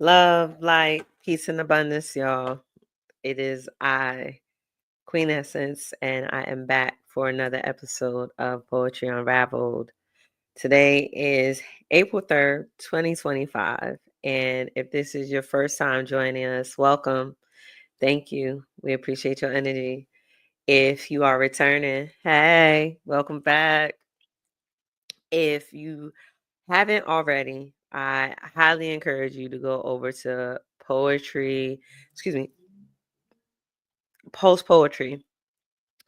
Love, light, peace, and abundance, y'all. It is I, Queen Essence, and I am back for another episode of Poetry Unraveled. Today is April 3rd, 2025. And if this is your first time joining us, welcome. Thank you. We appreciate your energy. If you are returning, hey, welcome back. If you haven't already, I highly encourage you to go over to Post Poetry,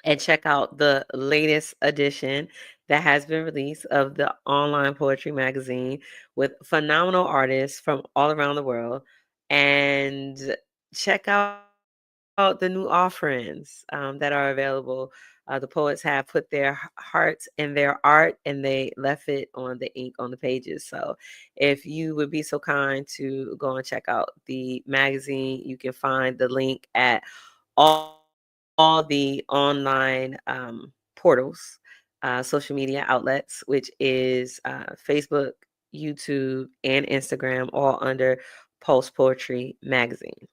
and check out the latest edition that has been released of the online poetry magazine with phenomenal artists from all around the world. And check out the new offerings that are available. The poets have put their hearts in their art and they left it on the ink on the pages. So if you would be so kind to go and check out the magazine, you can find the link at all the online portals, social media outlets, which is Facebook, YouTube, and Instagram, all under Post Poetry Magazine.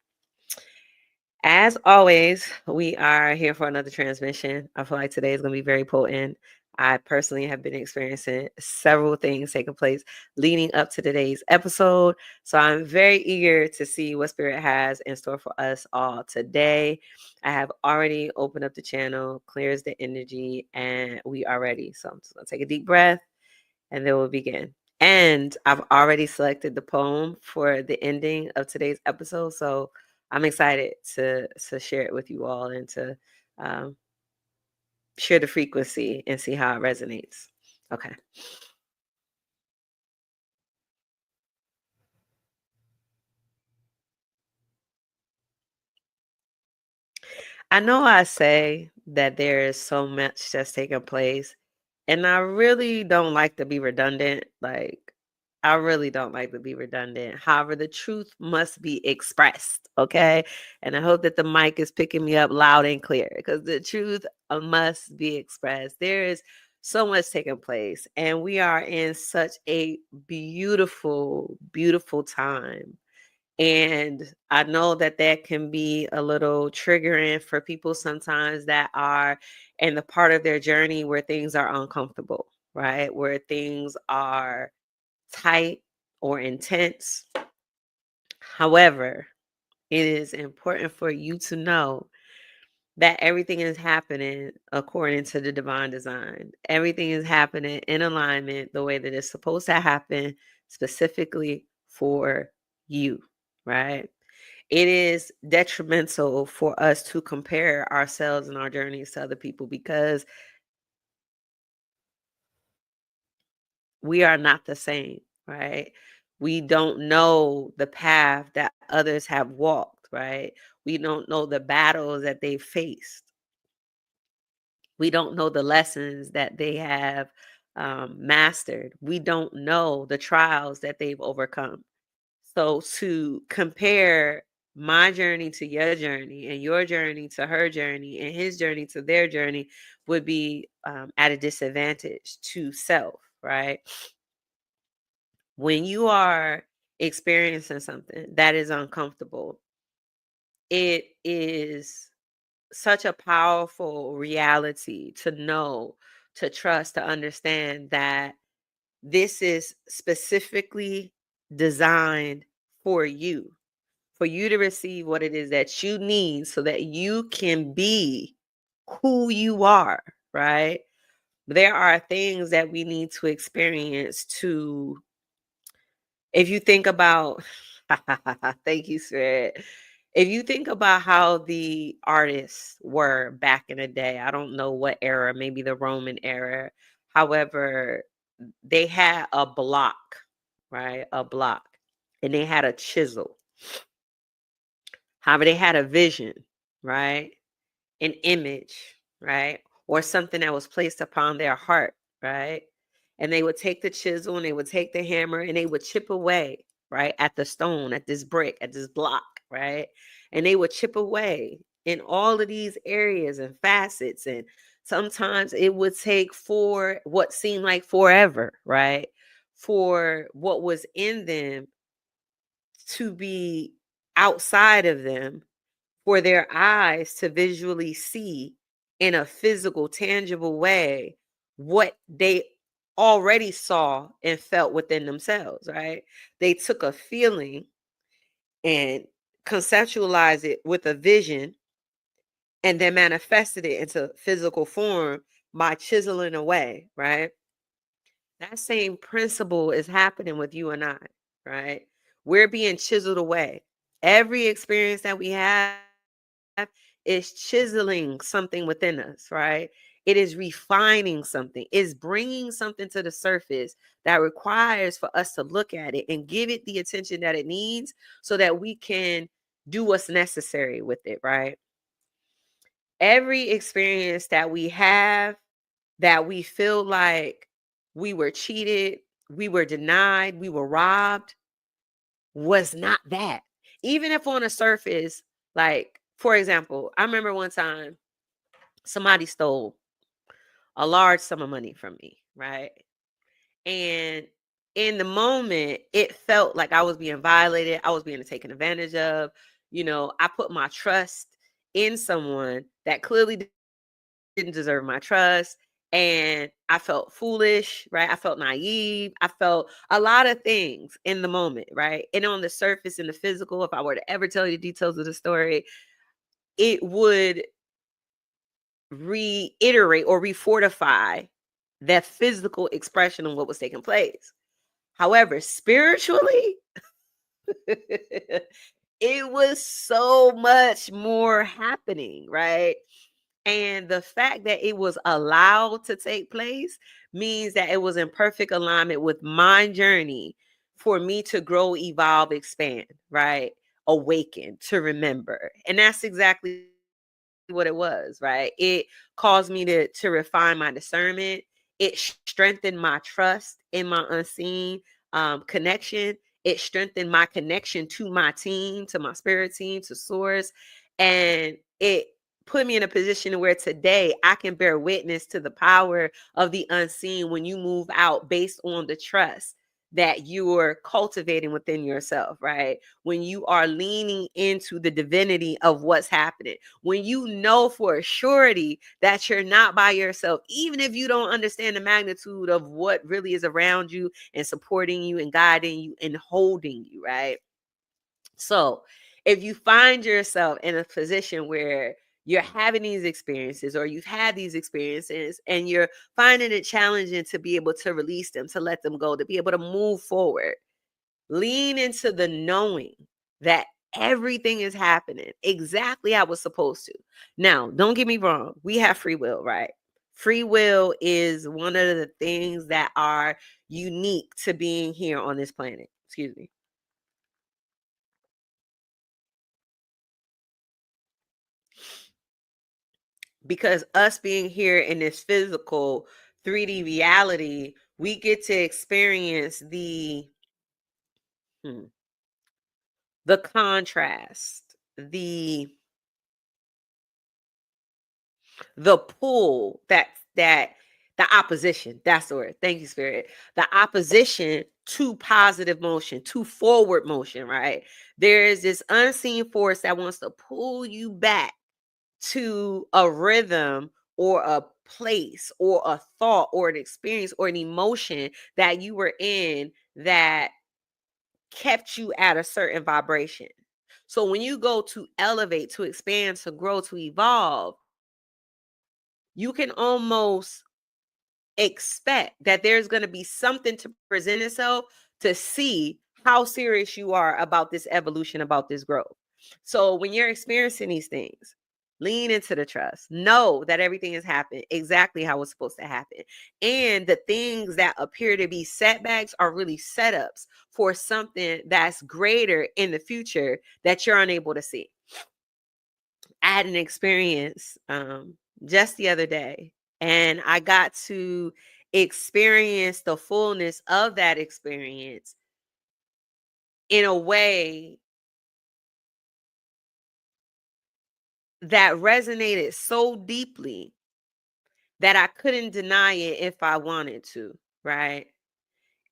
As always, we are here for another transmission. I feel like today is going to be very potent. I personally have been experiencing several things taking place leading up to today's episode. So I'm very eager to see what Spirit has in store for us all today. I have already opened up the channel, clears the energy, and we are ready. So I'm just going to take a deep breath and then we'll begin. And I've already selected the poem for the ending of today's episode. So I'm excited to share it with you all and to um, share the frequency and see how it resonates. Okay. I know I say that there is so much that's taking place, and I really don't like to be redundant. I really don't like to be redundant. However, the truth must be expressed, okay? And I hope that the mic is picking me up loud and clear because the truth must be expressed. There is so much taking place, and we are in such a beautiful, beautiful time. And I know that that can be a little triggering for people sometimes that are in the part of their journey where things are uncomfortable, right? Where things are tight or intense. However, it is important for you to know that everything is happening according to the divine design. Everything is happening in alignment the way that it's supposed to happen, specifically for you, right? It is detrimental for us to compare ourselves and our journeys to other people because we are not the same, right? We don't know the path that others have walked, right? We don't know the battles that they faced. We don't know the lessons that they have mastered. We don't know the trials that they've overcome. So to compare my journey to your journey and your journey to her journey and his journey to their journey would be at a disadvantage to self, right? When you are experiencing something that is uncomfortable, it is such a powerful reality to know, to trust, to understand that this is specifically designed for you to receive what it is that you need so that you can be who you are, right? There are things that we need to experience to, if you think about, thank you, Spirit. If you think about how the artists were back in the day, I don't know what era, maybe the Roman era. However, they had a block, right? A block. And they had a chisel. However, they had a vision, right? An image, right? Or something that was placed upon their heart, right? And they would take the chisel and they would take the hammer and they would chip away, right? At the stone, at this brick, at this block, right? And they would chip away in all of these areas and facets. And sometimes it would take for what seemed like forever, right? For what was in them to be outside of them for their eyes to visually see in a physical, tangible way what they already saw and felt within themselves, right? They took a feeling and conceptualized it with a vision and then manifested it into physical form by chiseling away, right? That same principle is happening with you and I, right? We're being chiseled away. Every experience that we have is chiseling something within us, right? It is refining something, it's bringing something to the surface that requires for us to look at it and give it the attention that it needs so that we can do what's necessary with it, right? Every experience that we have that we feel like we were cheated, we were denied, we were robbed, was not that. Even if on the surface, like, for example, I remember one time somebody stole a large sum of money from me, right? And in the moment, it felt like I was being violated, I was being taken advantage of. I put my trust in someone that clearly didn't deserve my trust. And I felt foolish, right? I felt naive. I felt a lot of things in the moment, right? And on the surface, in the physical, if I were to ever tell you the details of the story, it would reiterate or refortify that physical expression of what was taking place. However, spiritually, it was so much more happening, right? And the fact that it was allowed to take place means that it was in perfect alignment with my journey for me to grow, evolve, expand, right? Awaken, to remember. And that's exactly what it was, right? It caused me to refine my discernment. It strengthened my trust in my unseen connection. It strengthened my connection to my team, to my spirit team, to source. And it put me in a position where today I can bear witness to the power of the unseen when you move out based on the trust that you're cultivating within yourself, right? When you are leaning into the divinity of what's happening, when you know for a surety that you're not by yourself, even if you don't understand the magnitude of what really is around you and supporting you and guiding you and holding you, right? So if you find yourself in a position where you're having these experiences or you've had these experiences and you're finding it challenging to be able to release them, to let them go, to be able to move forward, lean into the knowing that everything is happening exactly how it's supposed to. Now, don't get me wrong. We have free will, right? Free will is one of the things that are unique to being here on this planet. Excuse me. Because us being here in this physical 3D reality, we get to experience hmm, the contrast, the pull, that the opposition. That's the word. Thank you, Spirit. The opposition to positive motion, to forward motion, right? There is this unseen force that wants to pull you back to a rhythm or a place or a thought or an experience or an emotion that you were in that kept you at a certain vibration. So when you go to elevate, to expand, to grow, to evolve, you can almost expect that there's going to be something to present itself to see how serious you are about this evolution, about this growth. So when you're experiencing these things, lean into the trust. Know that everything is happening exactly how it's supposed to happen. And the things that appear to be setbacks are really setups for something that's greater in the future that you're unable to see. I had an experience just the other day, and I got to experience the fullness of that experience in a way that resonated so deeply that I couldn't deny it if I wanted to, right?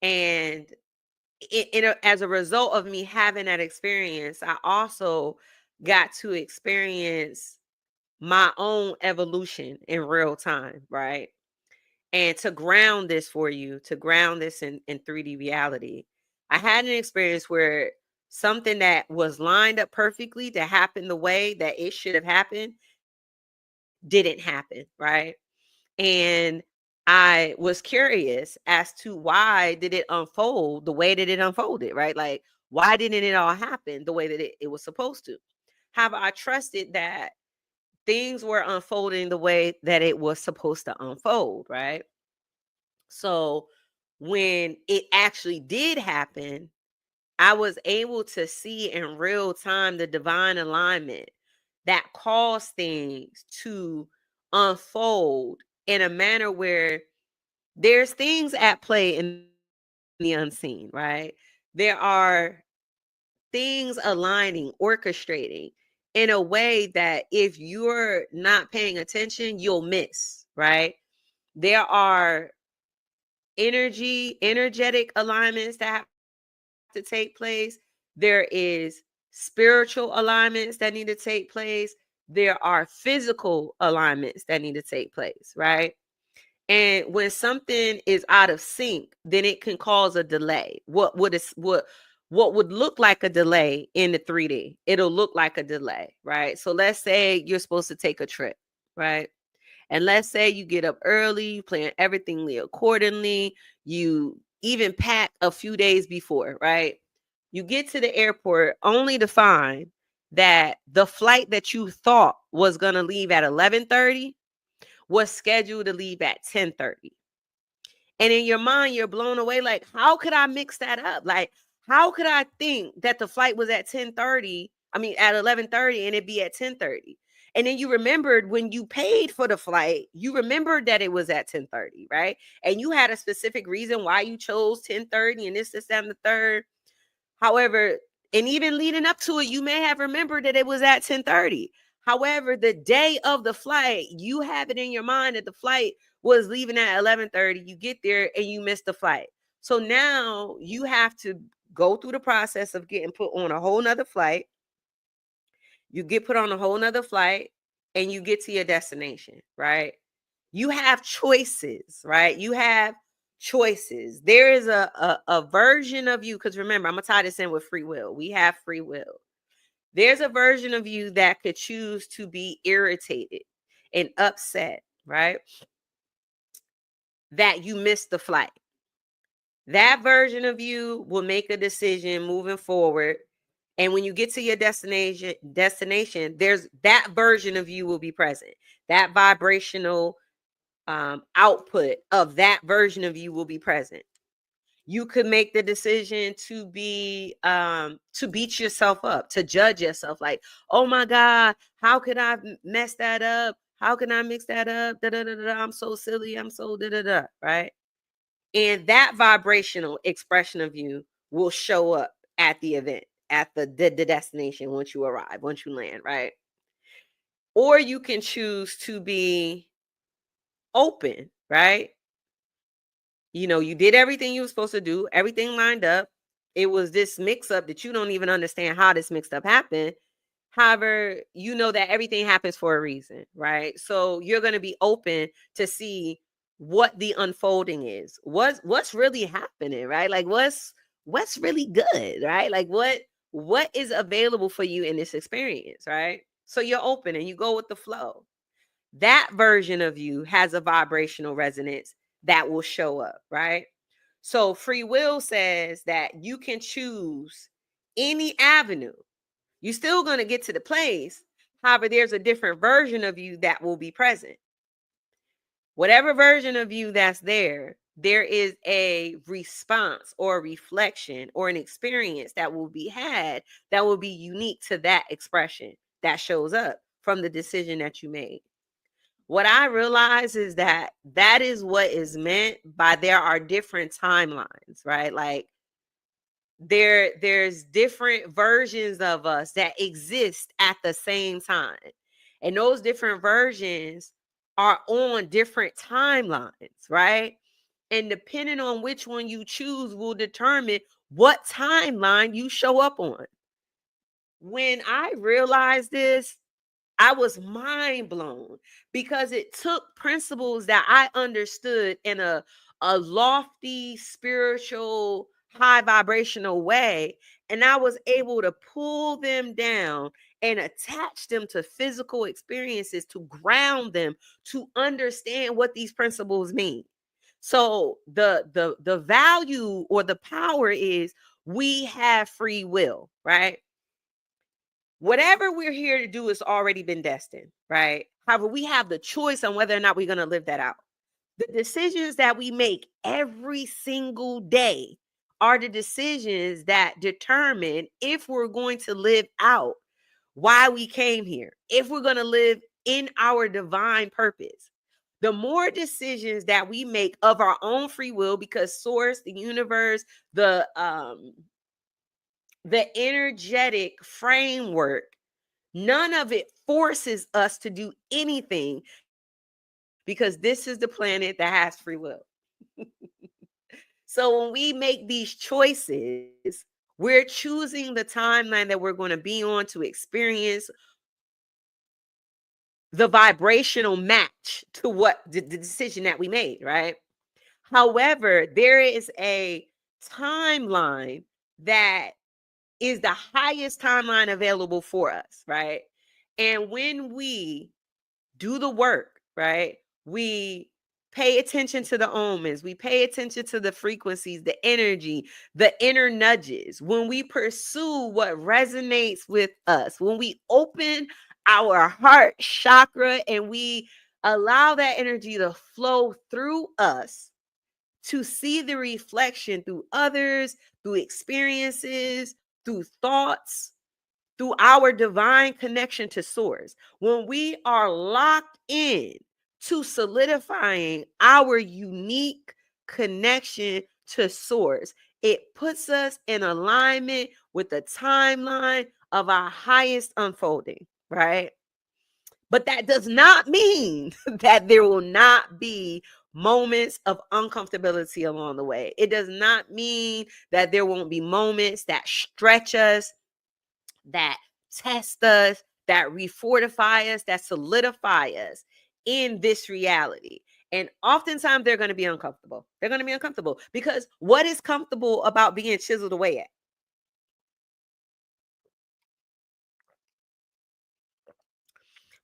And as a result of me having that experience, I also got to experience my own evolution in real time, right? And to ground this for you, to ground this in 3D reality, I had an experience where something that was lined up perfectly to happen the way that it should have happened didn't happen, right? And I was curious as to why did it unfold the way that it unfolded, right? Like, why didn't it all happen the way that it was supposed to? However, I trusted that things were unfolding the way that it was supposed to unfold, right? So when it actually did happen, I was able to see in real time the divine alignment that caused things to unfold in a manner where there's things at play in the unseen, right? There are things aligning, orchestrating in a way that if you're not paying attention, you'll miss, right? There are energetic alignments that have to take place. There is spiritual alignments that need to take place. There are physical alignments that need to take place, right? And when something is out of sync, then it can cause a delay. What would look like a delay in the 3D, it'll look like a delay, right? So let's say you're supposed to take a trip, right? And let's say you get up early, you plan everything accordingly, you even pack a few days before, right? You get to the airport only to find that the flight that you thought was going to leave at 11:30 was scheduled to leave at 10:30. And in your mind, you're blown away. Like, how could I mix that up? Like, how could I think that the flight was at 10:30? I mean, at 11:30 and it'd be at 10:30. And then you remembered when you paid for the flight, you remembered that it was at 10:30, right? And you had a specific reason why you chose 10:30 and this, that, and the third. However, and even leading up to it, you may have remembered that it was at 10:30. However, the day of the flight, you have it in your mind that the flight was leaving at 11:30. You get there and you miss the flight. So now you have to go through the process of getting put on a whole nother flight. You get put on a whole nother flight and you get to your destination, right? You have choices, right? You have choices. There is a version of you, because remember, I'm going to tie this in with free will. We have free will. There's a version of you that could choose to be irritated and upset, right? That you missed the flight. That version of you will make a decision moving forward. And when you get to your destination, there's that version of you will be present. That vibrational output of that version of you will be present. You could make the decision to beat yourself up, to judge yourself like, oh my God, how could I mess that up? How can I mix that up? Da, da, da, da, I'm so silly. I'm so da da da, right? And that vibrational expression of you will show up at the event, at the destination once you arrive, once you land, right? Or you can choose to be open, right? You know, you did everything you were supposed to do, everything lined up. It was this mix up that you don't even understand how this mixed up happened. However, you know that everything happens for a reason, right? So you're going to be open to see what the unfolding is. What's really happening, right? Like what's really good, right? Like what is available for you in this experience, right? So you're open and you go with the flow. That version of you has a vibrational resonance that will show up, right? So free will says that you can choose any avenue. You're still going to get to the place. However, there's a different version of you that will be present. Whatever version of you that's there, there is a response or a reflection or an experience that will be had that will be unique to that expression that shows up from the decision that you made. What I realize is that that is what is meant by there are different timelines, right? Like there's different versions of us that exist at the same time. And those different versions are on different timelines, right? And depending on which one you choose will determine what timeline you show up on. When I realized this, I was mind blown because it took principles that I understood in a lofty, spiritual, high vibrational way. And I was able to pull them down and attach them to physical experiences to ground them to understand what these principles mean. So the value or the power is we have free will, right? Whatever we're here to do has already been destined, right? However, we have the choice on whether or not we're going to live that out. The decisions that we make every single day are the decisions that determine if we're going to live out why we came here, if we're going to live in our divine purpose. The more decisions that we make of our own free will, because source, the universe, the energetic framework, none of it forces us to do anything because this is the planet that has free will. So when we make these choices, we're choosing the timeline that we're going to be on to experience the vibrational match to what the decision that we made, right? However, there is a timeline that is the highest timeline available for us, right? And when we do the work, right? We pay attention to the omens, we pay attention to the frequencies, the energy, the inner nudges. When we pursue what resonates with us, when we open our heart chakra and we allow that energy to flow through us to see the reflection through others, through experiences, through thoughts, through our divine connection to source, when we are locked in to solidifying our unique connection to source, it puts us in alignment with the timeline of our highest unfolding, right? But that does not mean that there will not be moments of uncomfortability along the way. It does not mean that there won't be moments that stretch us, that test us, that refortify us, that solidify us in this reality. And oftentimes they're going to be uncomfortable. They're going to be uncomfortable because what is comfortable about being chiseled away at?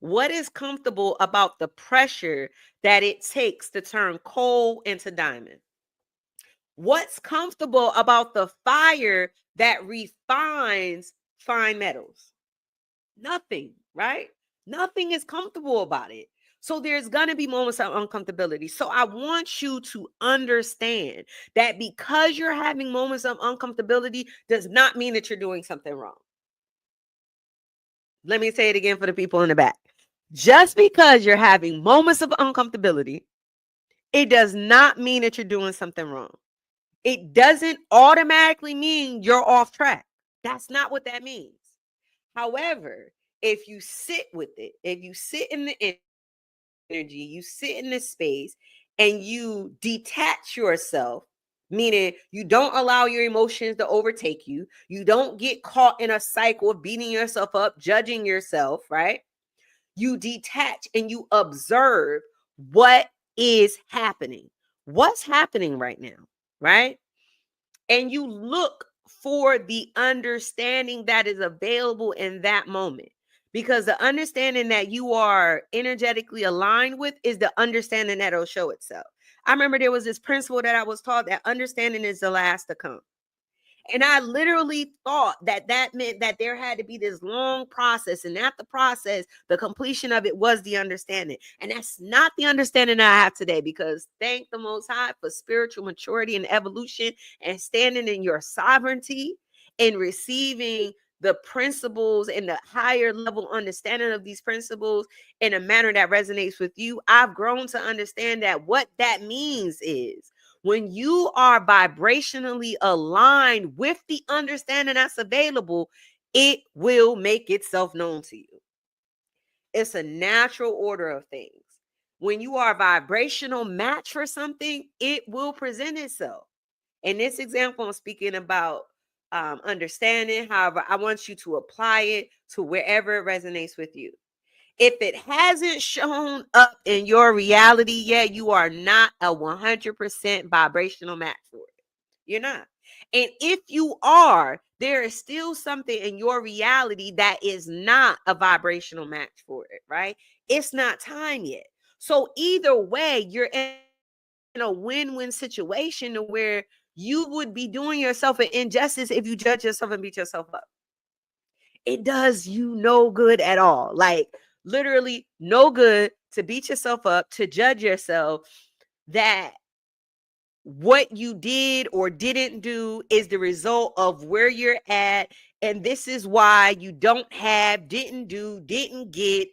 What is comfortable about the pressure that it takes to turn coal into diamond? What's comfortable about the fire that refines fine metals? Nothing, right? Nothing is comfortable about it. So there's going to be moments of uncomfortability. So I want you to understand that because you're having moments of uncomfortability does not mean that you're doing something wrong. Let me say it again for the people in the back. Just because you're having moments of uncomfortability, it does not mean that you're doing something wrong. It doesn't automatically mean you're off track. That's not what that means. However, if you sit with it, if you sit in the energy, you sit in the space and you detach yourself, meaning you don't allow your emotions to overtake you, you don't get caught in a cycle of beating yourself up, judging yourself, right? You detach and you observe what is happening. What's happening right now, right? And you look for the understanding that is available in that moment. Because the understanding that you are energetically aligned with is the understanding that'll show itself. I remember there was this principle that I was taught that understanding is the last to come. And I literally thought that that meant that there had to be this long process, and at the process, the completion of it was the understanding. And that's not the understanding that I have today, because thank the Most High for spiritual maturity and evolution and standing in your sovereignty and receiving the principles and the higher level understanding of these principles in a manner that resonates with you. I've grown to understand that what that means is when you are vibrationally aligned with the understanding that's available, it will make itself known to you. It's a natural order of things. when you are a vibrational match for something, it will present itself. In this example, I'm speaking about understanding. However, I want you to apply it to wherever it resonates with you. If it hasn't shown up in your reality yet, you are not a 100% vibrational match for it. You're not. And if you are, there is still something in your reality that is not a vibrational match for it, right? It's not time yet. So either way, you're in a win-win situation where you would be doing yourself an injustice if you judge yourself and beat yourself up. It does you no good at all. Like literally no good to beat yourself up, to judge yourself that what you did or didn't do is the result of where you're at. And this is why you don't have, didn't do, didn't get.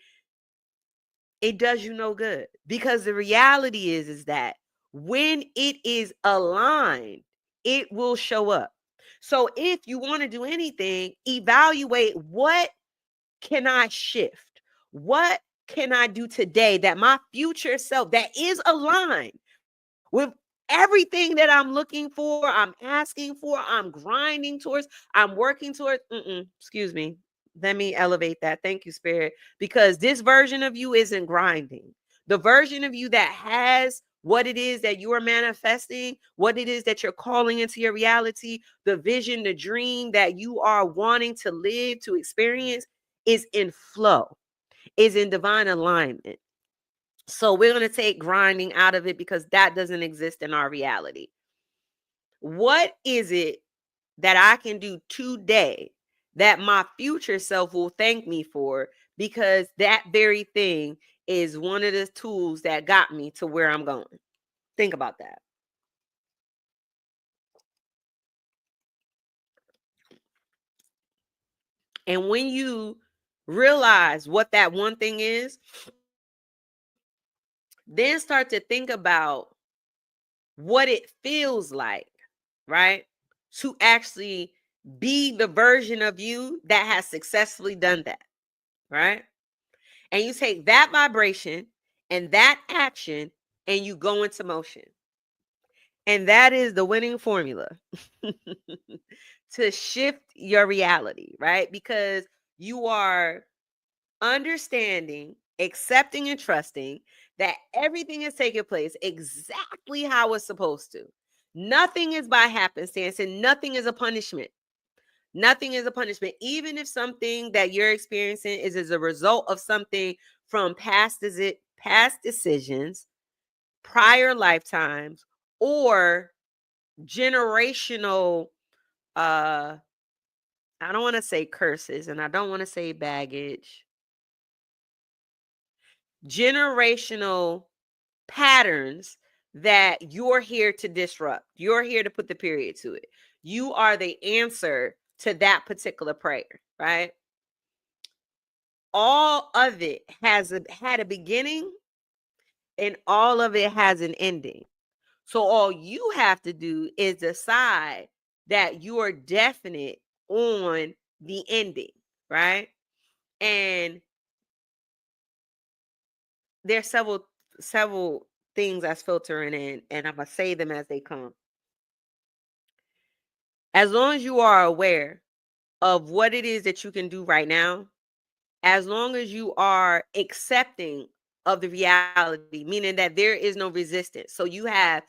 It does you no good, because the reality is that when it is aligned, it will show up. So if you want to do anything, evaluate, what can I shift? What can I do today that my future self that is aligned with everything that I'm looking for, I'm asking for, I'm grinding towards, I'm working towards? Excuse me. Let me elevate that. Thank you, Spirit. Because this version of you isn't grinding. The version of you that has what it is that you are manifesting, what it is that you're calling into your reality, the vision, the dream that you are wanting to live, to experience, is in flow, is in divine alignment. So we're going to take grinding out of it because that doesn't exist in our reality. What is it that I can do today that my future self will thank me for? Because that very thing is one of the tools that got me to where I'm going. Think about that. And when you realize what that one thing is, then start to think about what it feels like, right? To actually be the version of you that has successfully done that, right? And you take that vibration and that action and you go into motion. And that is the winning formula to shift your reality, right? Because you are understanding, accepting, and trusting that everything is taking place exactly how it's supposed to. Nothing is by happenstance and nothing is a punishment. Nothing is a punishment. Even if something that you're experiencing is as a result of something from past decisions, prior lifetimes, or generational I don't want to say curses and I don't want to say baggage. Generational patterns that you're here to disrupt. You're here to put the period to it. You are the answer to that particular prayer, right? All of it had a beginning and all of it has an ending. So all you have to do is decide that you are definite on the ending, right? And there's several things that's filtering in, and I'm gonna say them as they come. As long as you are aware of what it is that you can do right now, as long as you are accepting of the reality, meaning that there is no resistance. So you have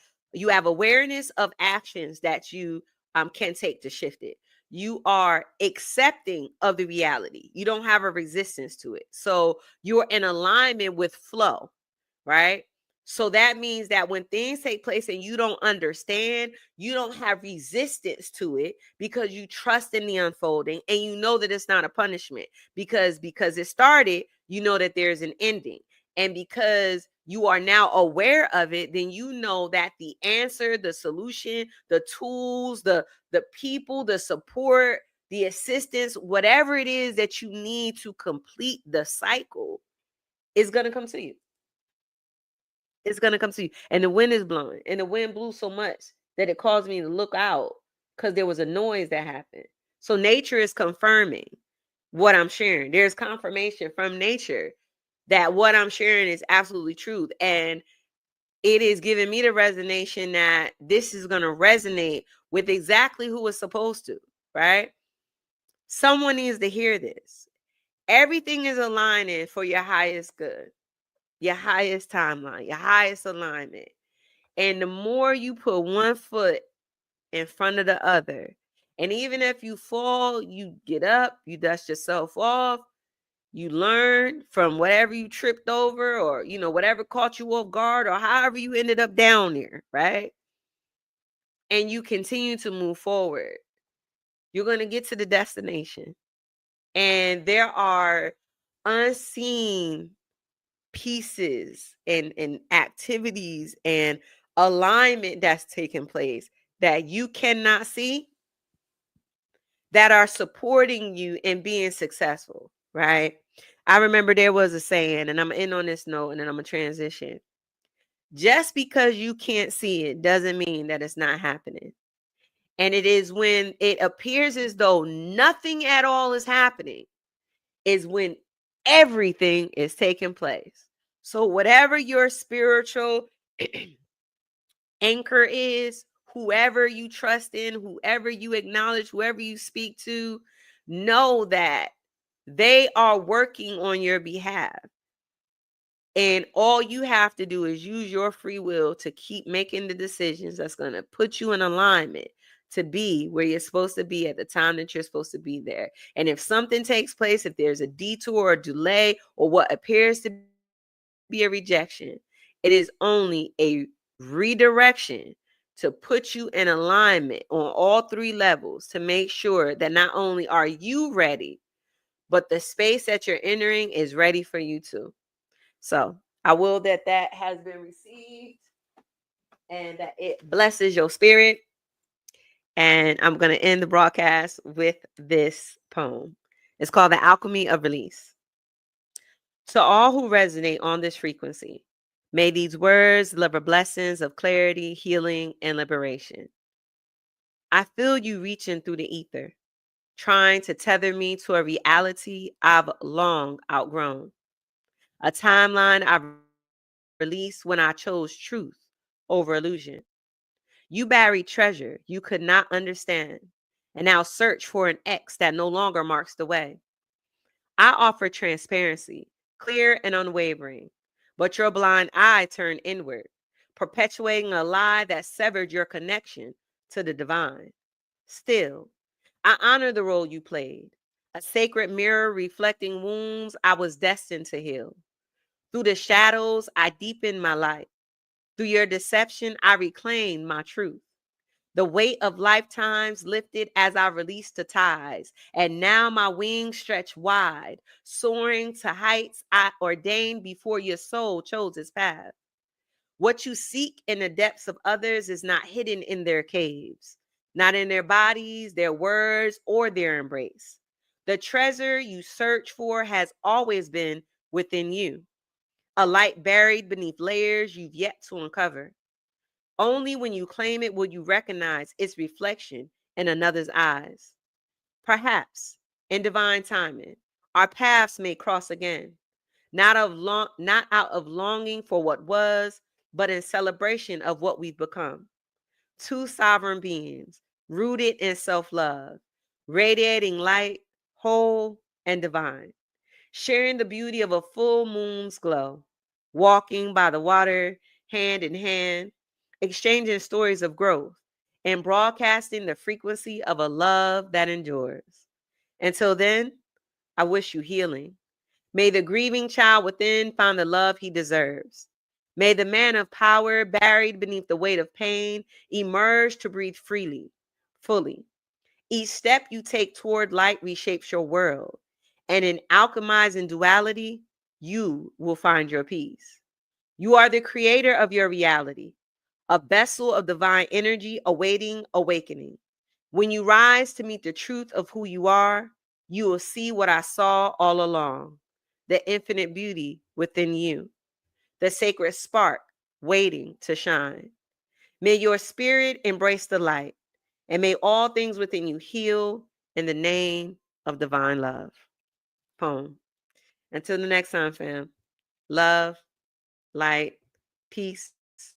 awareness of actions that you can take to shift it. You are accepting of the reality. You don't have a resistance to it. So you're in alignment with flow, right? So that means that when things take place and you don't understand, you don't have resistance to it because you trust in the unfolding and you know that it's not a punishment because it started, you know that there's an ending. And because you are now aware of it, then you know that the answer, the solution, the tools, the people, the support, the assistance, whatever it is that you need to complete the cycle is going to come to you. It's going to come to you. And the wind is blowing. And the wind blew so much that it caused me to look out because there was a noise that happened. So nature is confirming what I'm sharing. There's confirmation from nature that what I'm sharing is absolutely truth. And it is giving me the resonation that this is going to resonate with exactly who it's supposed to, right? Someone needs to hear this. Everything is aligning for your highest good, your highest timeline, your highest alignment. And the more you put one foot in front of the other, and even if you fall, you get up, you dust yourself off, you learn from whatever you tripped over, or whatever caught you off guard, or however you ended up down there, right? And you continue to move forward, you're going to get to the destination. And there are unseen pieces and activities and alignment that's taking place that you cannot see, that are supporting you in being successful, right? I remember there was a saying, and I'm going to end on this note and then I'm going to transition. Just because you can't see it doesn't mean that it's not happening. And it is when it appears as though nothing at all is happening, is when everything is taking place. So whatever your spiritual anchor is, whoever you trust in, whoever you acknowledge, whoever you speak to, know that they are working on your behalf. And all you have to do is use your free will to keep making the decisions that's going to put you in alignment to be where you're supposed to be at the time that you're supposed to be there. And if something takes place, if there's a detour or delay or what appears to be a rejection, it is only a redirection to put you in alignment on all three levels to make sure that not only are you ready, but the space that you're entering is ready for you too. So I will that has been received and that it blesses your spirit. And I'm going to end the broadcast with this poem. It's called The Alchemy of Release. To all who resonate on this frequency, may these words deliver blessings of clarity, healing, and liberation. I feel you reaching through the ether, trying to tether me to a reality I've long outgrown. A timeline I released when I chose truth over illusion. You buried treasure you could not understand, and now search for an X that no longer marks the way. I offer transparency, clear and unwavering, but your blind eye turned inward, perpetuating a lie that severed your connection to the divine. Still, I honor the role you played, a sacred mirror reflecting wounds I was destined to heal. Through the shadows, I deepened my light. Through your deception, I reclaimed my truth. The weight of lifetimes lifted as I released the ties, and now my wings stretch wide, soaring to heights I ordained before your soul chose its path. What you seek in the depths of others is not hidden in their caves, not in their bodies, their words, or their embrace. The treasure you search for has always been within you, a light buried beneath layers you've yet to uncover. Only when you claim it will you recognize its reflection in another's eyes. Perhaps, in divine timing, our paths may cross again, not out of longing for what was, but in celebration of what we've become. Two sovereign beings, rooted in self-love, radiating light, whole and divine, sharing the beauty of a full moon's glow, walking by the water, hand in hand, exchanging stories of growth, and broadcasting the frequency of a love that endures. Until then, I wish you healing. May the grieving child within find the love he deserves. May the man of power, buried beneath the weight of pain, emerge to breathe freely, fully. Each step you take toward light reshapes your world. And in alchemizing duality, you will find your peace. You are the creator of your reality, a vessel of divine energy awaiting awakening. When you rise to meet the truth of who you are, you will see what I saw all along, the infinite beauty within you, the sacred spark waiting to shine. May your spirit embrace the light, and may all things within you heal in the name of divine love. Poem. Until the next time, fam. Love, light, peace,